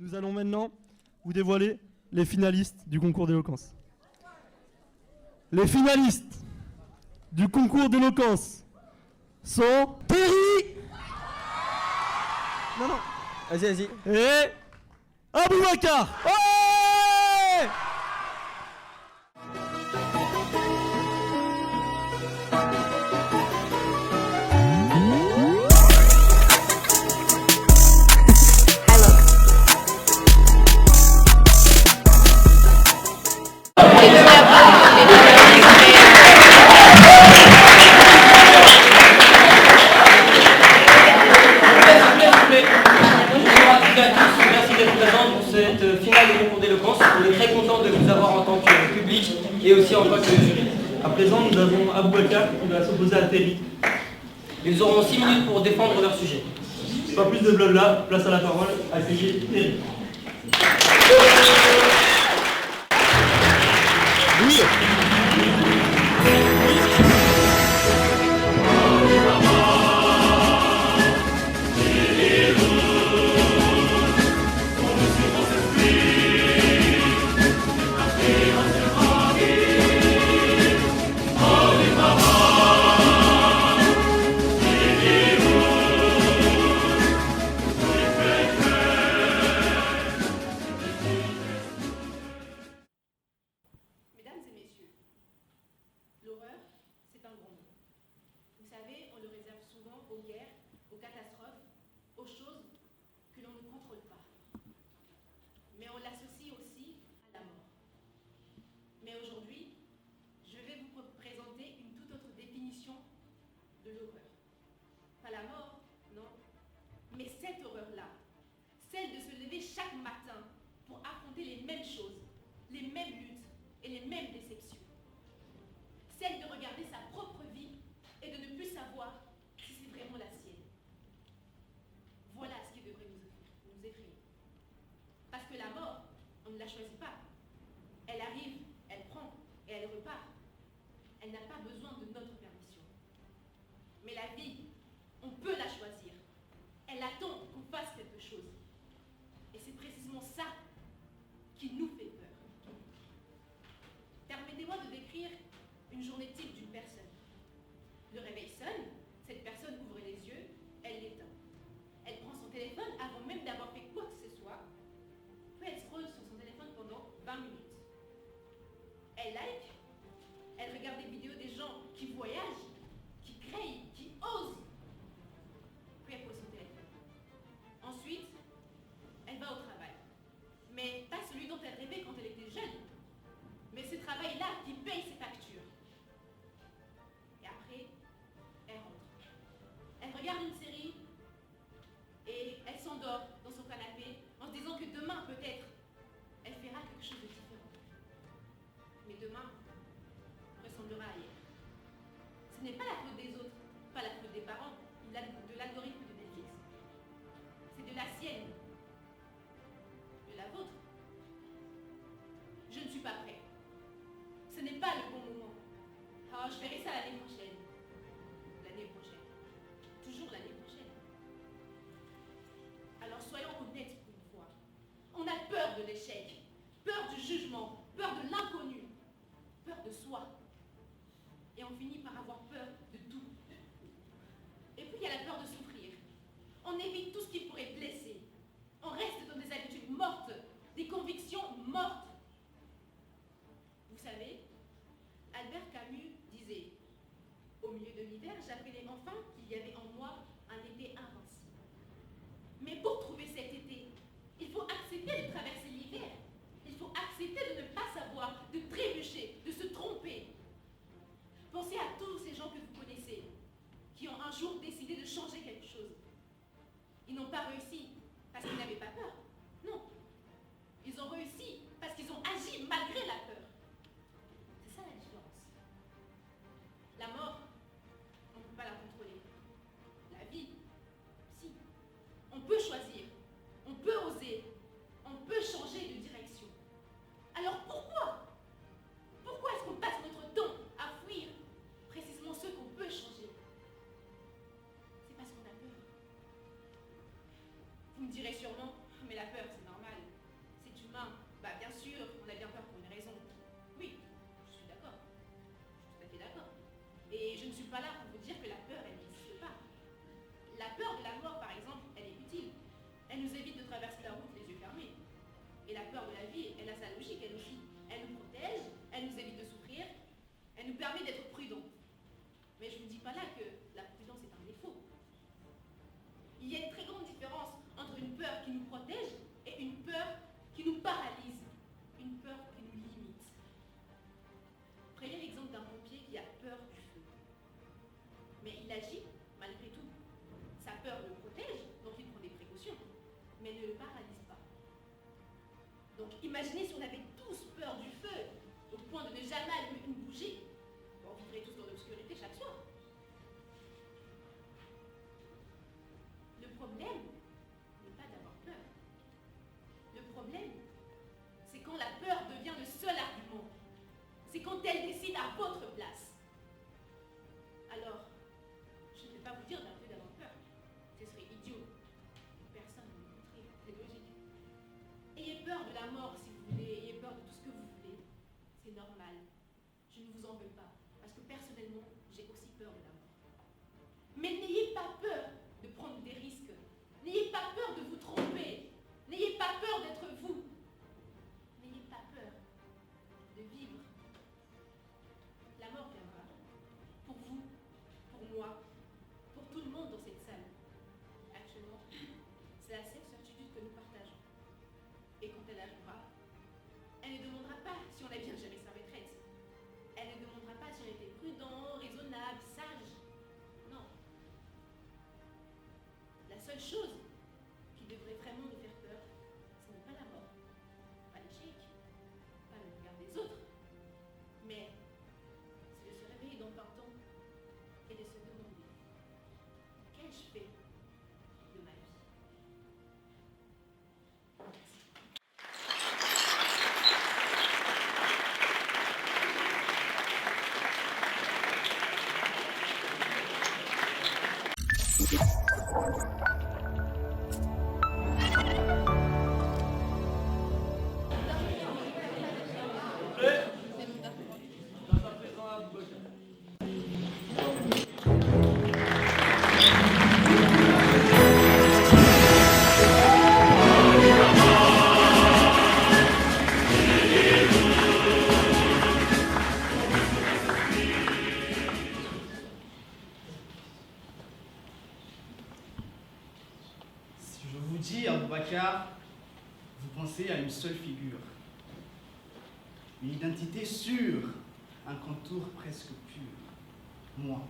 Nous allons maintenant vous dévoiler les finalistes du concours d'éloquence. Les finalistes du concours d'éloquence sont Terry. Non, non. Vas-y. Et Aboubacar. Ouais. Merci d'être présents pour cette finale du concours d'éloquence. On est très content de vous avoir en tant que public et aussi en tant que jury. À présent, nous avons Aboubacar qui va s'opposer à Terry. Ils auront 6 minutes pour défendre leur sujet. Pas plus de blabla, place à la parole à Terry. Oui. Mesdames et messieurs, l'horreur, c'est un grand mot. Vous savez, on le réserve souvent aux guerres, aux catastrophes, aux choses que l'on ne contrôle pas. Mais on l'associe aussi à la mort. Mais aujourd'hui, je vais vous présenter une toute autre définition de l'horreur. Pas la mort, non, mais cette horreur-là, celle de se lever chaque matin pour affronter les mêmes choses, les mêmes luttes et les mêmes déceptions. Celle de regarder sa propre vie et de ne plus savoir si c'est vraiment la sienne. Voilà ce qui devrait nous effrayer. Parce que la mort, on ne la choisit pas. Elle arrive, elle prend et elle repart. Elle n'a pas besoin de notre permission. Mais la vie, on peut la choisir. Elle attend qu'on fasse quelque chose. Et c'est précisément ça qui nous fait peur. Permettez-moi de décrire une journée type d'une personne. Le réveil sonne, cette personne ouvre les yeux, elle l'éteint. Elle prend son téléphone avant même d'avoir fait quoi que ce soit, puis elle scrolle sur son téléphone pendant 20 minutes. Elle like, elle regarde des vidéos des gens qui voyagent, qui créent, qui osent, puis elle pose son téléphone. Ensuite, elle va au travail. Mais pas celui dont elle rêvait quand elle était jeune. Mais ce travail-là qui paye ses factures. Et après, elle rentre. Elle regarde une série et elle s'endort dans son canapé en se disant que demain, peut-être, elle fera quelque chose de différent. Mais demain ressemblera à hier. Ce n'est pas la faute des autres, pas la faute des parents, de l'algorithme de Netflix. C'est de la sienne, de la vôtre. Je ne suis pas prêt. Ce n'est pas le bon moment. Oh, je verrai ça l'année prochaine. L'année prochaine. Toujours l'année prochaine. Alors soyons honnêtes pour une fois. On a peur de l'échec, peur du jugement, peur de l'inconnu, peur de soi. Et on finit par avoir peur de tout. Et puis il y a la peur de souffrir. On évite tout ce qui pourrait blesser. On reste dans des habitudes mortes, des convictions mortes. Vous savez, Albert Camus disait « Au milieu de l'hiver, j'apprenais enfin qu'il y avait en moi un été invincible. » Mais pour trouver cet été, il faut accepter de traverser l'hiver. Il faut accepter de ne pas savoir, de trébucher, de se tromper. Pensez à tous ces gens que vous connaissez, qui ont un jour décidé de changer quelque chose. Ils n'ont pas réussi parce qu'ils n'avaient pas peur. Non. Ils ont réussi parce qu'ils ont agi malgré la peur. C'est ça la différence. La mort, on ne peut pas la contrôler. Donc imaginez si on avait tous peur du feu, au point de ne jamais allumer une bougie. On vivrait tous dans l'obscurité chaque soir. Le problème n'est pas d'avoir peur. Le problème, c'est quand la peur devient le seul argument. C'est quand elle décide à votre place. Alors, je ne vais pas vous dire d'arrêter d'avoir peur. Ce serait idiot. Personne ne vous montrer. C'est logique. Ayez peur de la mort si vous voulez. Ayez peur de tout ce que vous voulez. C'est normal. Je ne vous en veux pas. Parce que personnellement, j'ai aussi peur de la mort. Mais n'ayez pas peur de prendre des risques. N'ayez pas peur de vous tromper. N'ayez pas peur d'être vous. N'ayez pas peur de vivre. La mort viendra. Pour vous, pour moi, pour tout le monde dans cette salle. Actuellement, c'est la seule certitude que nous partageons. Et quand elle arrivera, elle ne demandera pas si on a bien géré sa retraite. Elle ne demandera pas si on était prudent, raisonnable, sage. Non. La seule chose qui devrait vraiment nous faire peur, ce n'est pas la mort, pas l'échec, pas le regard des autres, mais c'est de se réveiller dans 20 ans et de se demander qu'ai-je fait de ma vie. Si je vous dis Aboubacar, vous pensez à une seule figure. Une identité sûre, un contour presque pur. Moi.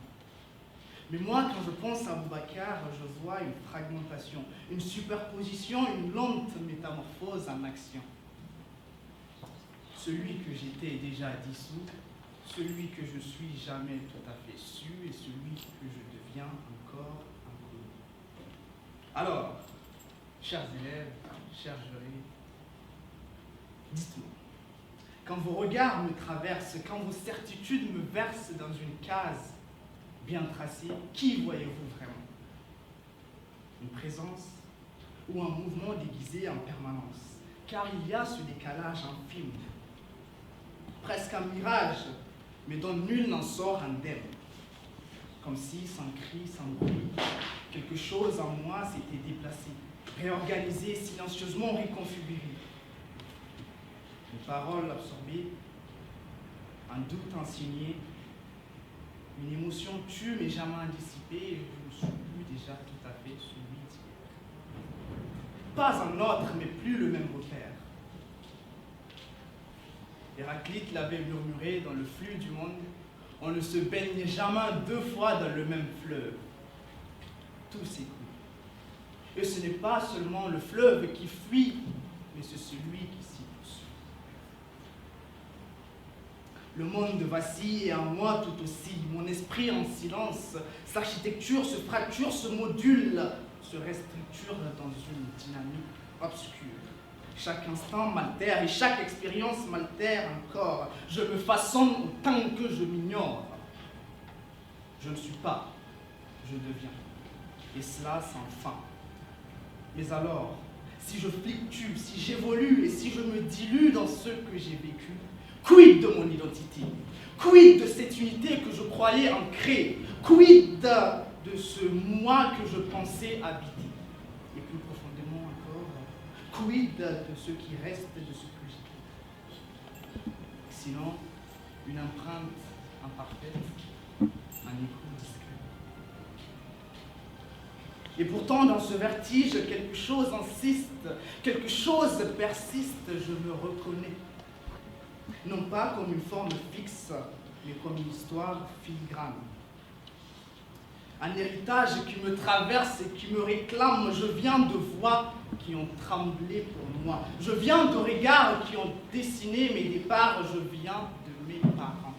Mais moi, quand je pense à Aboubacar, je vois une fragmentation, une superposition, une lente métamorphose en action. Celui que j'étais est déjà dissous, celui que je suis jamais tout à fait su, et celui que je deviens encore inconnu. Alors, chers élèves, chers jurés, dites-moi, quand vos regards me traversent, quand vos certitudes me versent dans une case bien tracée, qui voyez-vous vraiment? Une présence ou un mouvement déguisé en permanence? Car il y a ce décalage infime, presque un mirage, mais dont nul n'en sort indemne. Comme si, sans cri, sans bruit, quelque chose en moi s'était déplacé, réorganisé, silencieusement reconfiguré. Une parole absorbée, un doute enseigné, une émotion tue mais jamais dissipée, et je ne suis plus déjà tout à fait celui d'hier. Pas un autre, mais plus le même repère. Héraclite l'avait murmuré dans le flux du monde, on ne se baigne jamais deux fois dans le même fleuve. Tout s'écoule. Et ce n'est pas seulement le fleuve qui fuit, mais c'est celui qui s'y poursuit. Le monde vacille et en moi tout aussi. Mon esprit en silence, s'architecture, se fracture, se module, se restructure dans une dynamique obscure. Chaque instant m'altère et chaque expérience m'altère encore. Je me façonne autant que je m'ignore. Je ne suis pas, je deviens. Et cela sans fin. Mais alors, si je fluctue, si j'évolue et si je me dilue dans ce que j'ai vécu, quid de mon identité? Quid de cette unité que je croyais ancrée? Quid de ce moi que je pensais habiter? Et plus profondément encore, quid de ce qui reste de ce que j'étais? Sinon, une empreinte imparfaite, un écho discret. Et pourtant, dans ce vertige, quelque chose insiste, quelque chose persiste, je me reconnais. Non pas comme une forme fixe, mais comme une histoire filigrane. Un héritage qui me traverse et qui me réclame. Je viens de voix qui ont tremblé pour moi. Je viens de regards qui ont dessiné mes départs. Je viens de mes parents.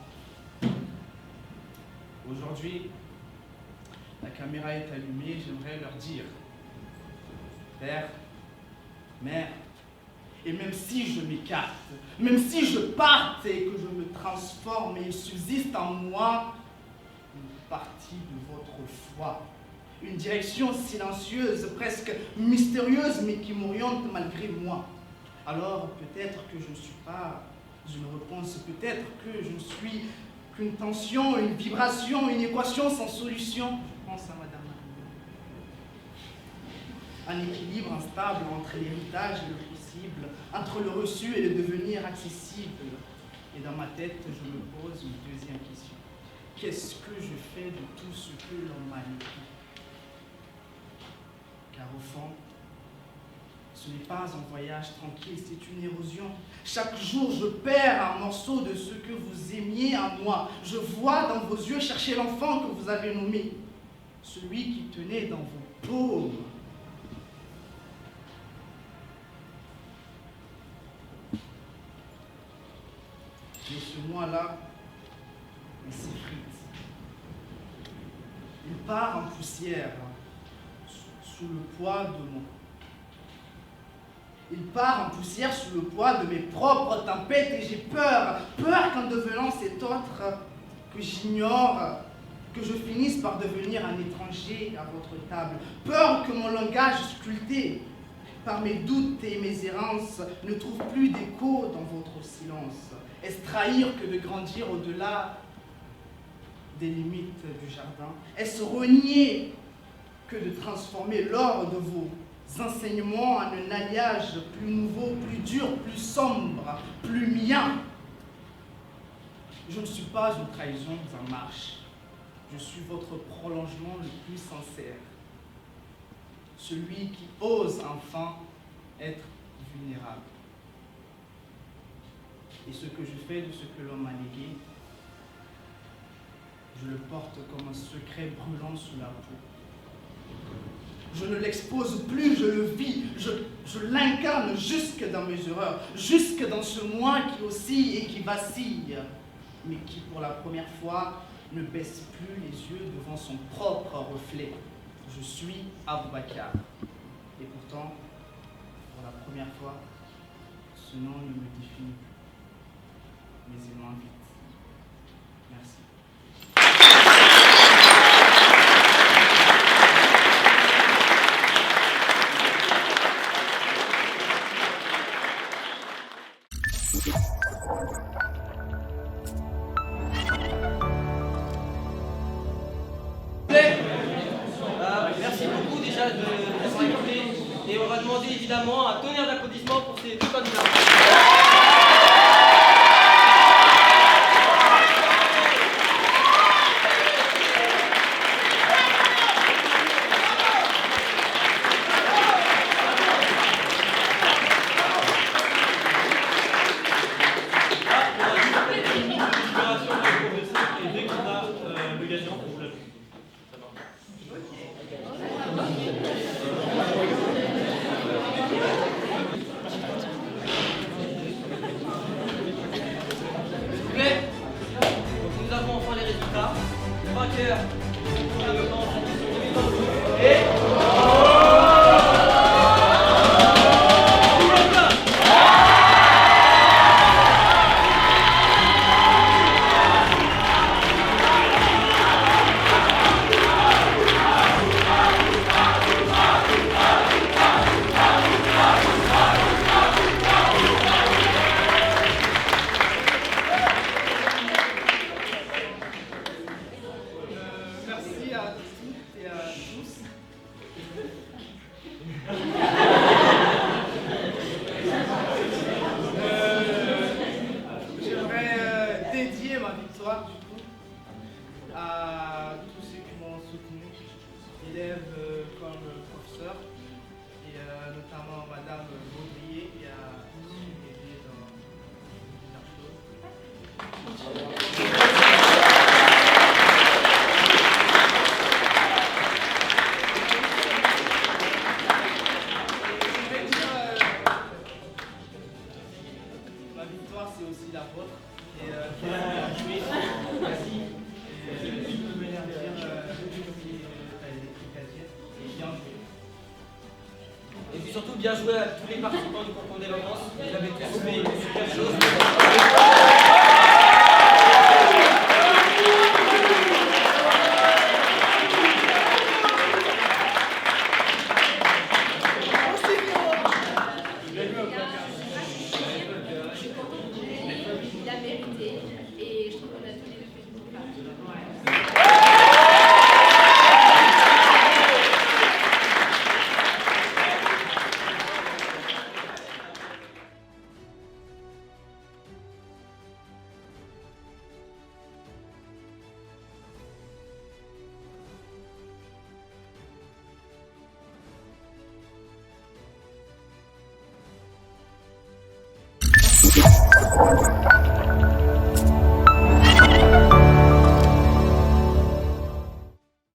Aujourd'hui, la caméra est allumée. J'aimerais leur dire: Père, Mère, et même si je m'écarte, même si je parte et que je me transforme, il subsiste en moi une partie de votre foi, une direction silencieuse, presque mystérieuse, mais qui m'oriente malgré moi. Alors peut-être que je ne suis pas une réponse, peut-être que je ne suis qu'une tension, une vibration, une équation sans solution. Je pense à Madame Marie. Un équilibre instable entre l'héritage et le possible, entre le reçu et le devenir accessible. Et dans ma tête, je me pose une deuxième question. Qu'est-ce que je fais de tout ce que l'on m'a écrit? Car au fond, ce n'est pas un voyage tranquille, c'est une érosion. Chaque jour, je perds un morceau de ce que vous aimiez en moi. Je vois dans vos yeux chercher l'enfant que vous avez nommé, celui qui tenait dans vos paumes. Mais ce moi-là, il s'effrite. Il part en poussière, sous le poids de mon... Il part en poussière sous le poids de mes propres tempêtes et j'ai peur. Peur qu'en devenant cet autre que j'ignore, que je finisse par devenir un étranger à votre table. Peur que mon langage sculpté par mes doutes et mes errances ne trouve plus d'écho dans votre silence. Est-ce trahir que de grandir au-delà des limites du jardin? Est-ce renier que de transformer l'or de vos enseignements en un alliage plus nouveau, plus dur, plus sombre, plus mien? Je ne suis pas une trahison en marche. Je suis votre prolongement le plus sincère. Celui qui ose enfin être vulnérable. Et ce que je fais de ce que l'on m'a légué, je le porte comme un secret brûlant sous la peau. Je ne l'expose plus, je le vis, je l'incarne jusque dans mes erreurs, jusque dans ce moi qui oscille et qui vacille, mais qui pour la première fois ne baisse plus les yeux devant son propre reflet. Je suis Aboubakar. Et pourtant, pour la première fois, ce nom ne me définit plus, mais il m'invite. Merci. Merci beaucoup déjà de s'être écouté et on va demander évidemment un tonnerre d'applaudissements pour ces deux candidats. victoire, c'est aussi la vôtre. Et bien joué. Merci. Et je peux venir dire et bien joué. Et puis surtout, bien joué à tous les participants du concours d'éloquence.